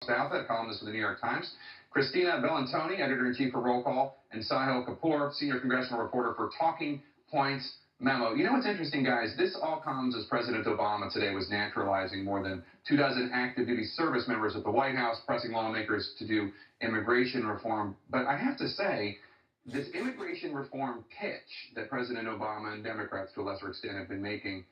Baltha, a columnist for the New York Times, Christina Bellantoni, editor-in-chief for Roll Call, and Sahil Kapur, senior congressional reporter for Talking Points Memo. You know what's interesting, guys? This all comes as President Obama today was naturalizing more than 24 active duty service members at the White House, pressing lawmakers to do immigration reform. But I have to say, this immigration reform pitch that President Obama and Democrats, to a lesser extent, have been making,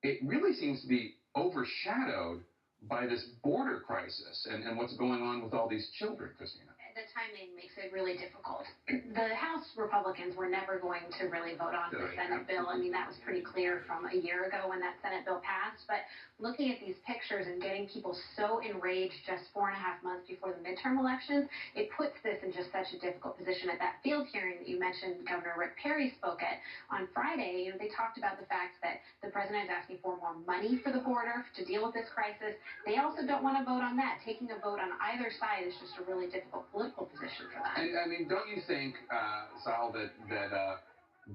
it really seems to be overshadowed by this border crisis and what's going on with all these children, Christina. The timing makes it really difficult. The House Republicans were never going to really vote on the Senate bill. I mean, that was pretty clear from a year ago when that Senate bill passed. But looking at these pictures and getting people so enraged just 4.5 months before the midterm elections, it puts this in just such a difficult position. At that field hearing that you mentioned, Governor Rick Perry spoke at on Friday, they talked about the fact that the president is asking for more money for the border to deal with this crisis. They also don't want to vote on that. Taking a vote on either side is just a really difficult political position for them. And I mean, don't you think, Sal, that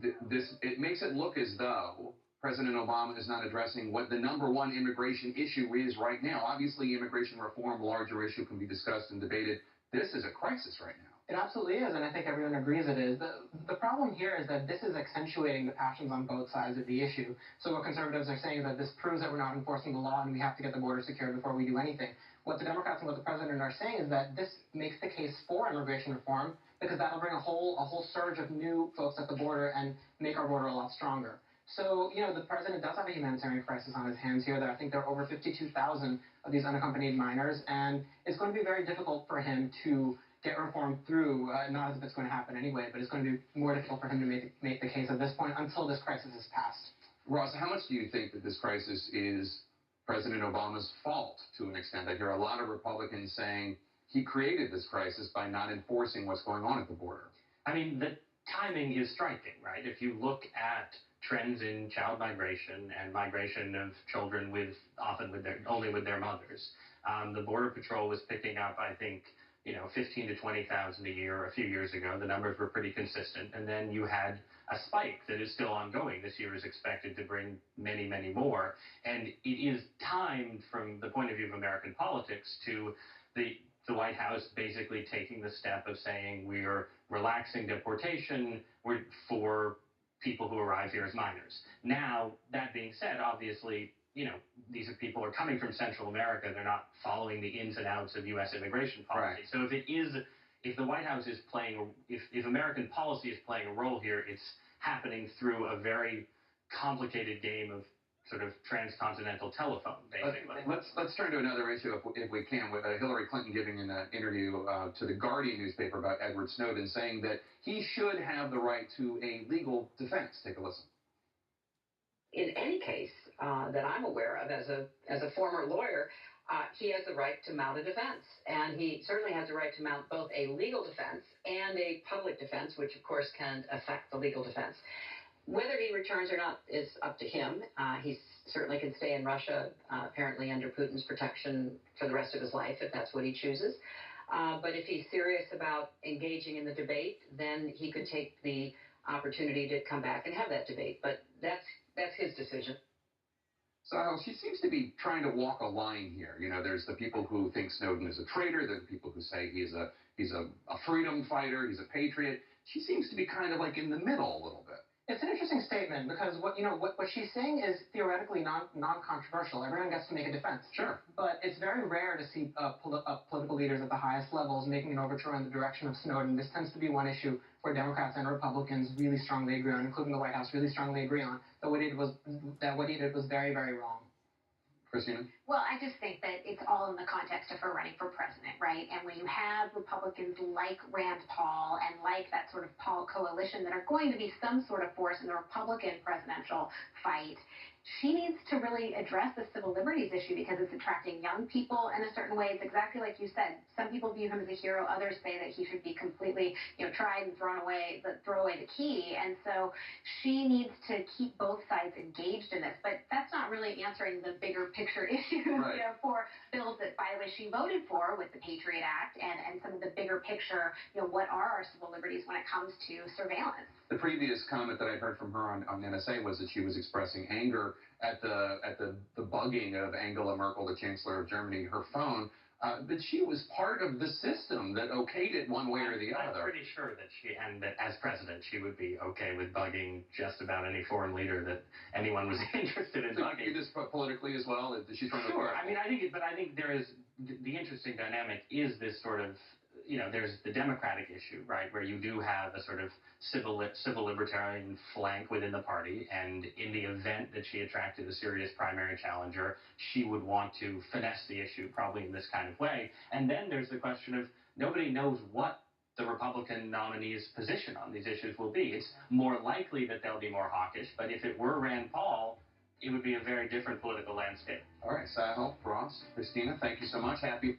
it makes it look as though President Obama is not addressing what the #1 immigration issue is right now? Obviously, immigration reform, larger issue, can be discussed and debated. This is a crisis right now. It absolutely is, and I think everyone agrees it is. The problem here is that this is accentuating the passions on both sides of the issue. So what conservatives are saying is that this proves that we're not enforcing the law and we have to get the border secured before we do anything. What the Democrats and what the president are saying is that this makes the case for immigration reform because that'll bring a whole surge of new folks at the border and make our border a lot stronger. So, the president does have a humanitarian crisis on his hands here. I think there are over 52,000 of these unaccompanied minors, and it's going to be very difficult for him to get reform through, not as if it's going to happen anyway, but it's going to be more difficult for him to make the case at this point until this crisis is passed. Ross, how much do you think that this crisis is President Obama's fault to an extent? I hear a lot of Republicans saying he created this crisis by not enforcing what's going on at the border. I mean, the timing is striking, right? If you look at trends in child migration and migration of children only with their mothers, the Border Patrol was picking up, I think, 15 to 20,000 a year a few years ago. The numbers were pretty consistent. And then you had a spike that is still ongoing. This year is expected to bring many, many more. And it is timed from the point of view of American politics to the White House basically taking the step of saying we're relaxing deportation for people who arrive here as minors. Now, that being said, obviously, these people are coming from Central America. They're not following the ins and outs of U.S. immigration policy. Right. So if the White House is if American policy is playing a role here, it's happening through a very complicated game of sort of transcontinental telephone, basically. Let's turn to another issue if we can, with Hillary Clinton giving an interview to the Guardian newspaper about Edward Snowden, saying that he should have the right to a legal defense. Take a listen. In any case that I'm aware of, as a former lawyer, he has the right to mount a defense. And he certainly has the right to mount both a legal defense and a public defense, which, of course, can affect the legal defense. Whether he returns or not is up to him. He certainly can stay in Russia, apparently under Putin's protection for the rest of his life, if that's what he chooses. But if he's serious about engaging in the debate, then he could take the opportunity to come back and have that debate. But that's his decision. So she seems to be trying to walk a line here. There's the people who think Snowden is a traitor. There's the people who say he's a freedom fighter. He's a patriot. She seems to be kind of like in the middle a little bit. It's an interesting statement because what she's saying is theoretically non-controversial. Everyone gets to make a defense. Sure. But it's very rare to see political leaders at the highest levels making an overture in the direction of Snowden. This tends to be one issue where Democrats and Republicans really strongly agree on, including the White House really strongly agree on, that what he did was very, very wrong. Christina? Well, I just think that it's all in the context of her running for president, right? And when you have Republicans like Rand Paul and like that sort of Paul coalition that are going to be some sort of force in the Republican presidential fight, she needs to really address the civil liberties issue because it's attracting young people in a certain way. It's exactly like you said. Some people view him as a hero. Others say that he should be completely, tried and throw away the key. And so she needs to keep both sides engaged in this. But that's not really answering the bigger picture issues, right. For bills that, by the way, she voted for with the Patriot Act and some of the bigger picture, what are our civil liberties when it comes to surveillance. The previous comment that I'd heard from her on NSA was that she was expressing anger at the bugging of Angela Merkel, the Chancellor of Germany, her phone. but she was part of the system that okayed it one way or the other. I'm pretty sure that that as president, she would be okay with bugging just about any foreign leader that anyone was interested in so bugging. You this politically as well? She's trying to. Sure. I mean, but I think there is the interesting dynamic is this sort of, there's the democratic issue, right, where you do have a sort of civil libertarian flank within the party, and in the event that she attracted a serious primary challenger, she would want to finesse the issue probably in this kind of way. And then there's the question of nobody knows what the Republican nominee's position on these issues will be. It's more likely that they'll be more hawkish, but if it were Rand Paul, it would be a very different political landscape. All right, Sahil, Ross, Christina, thank you so much. Happy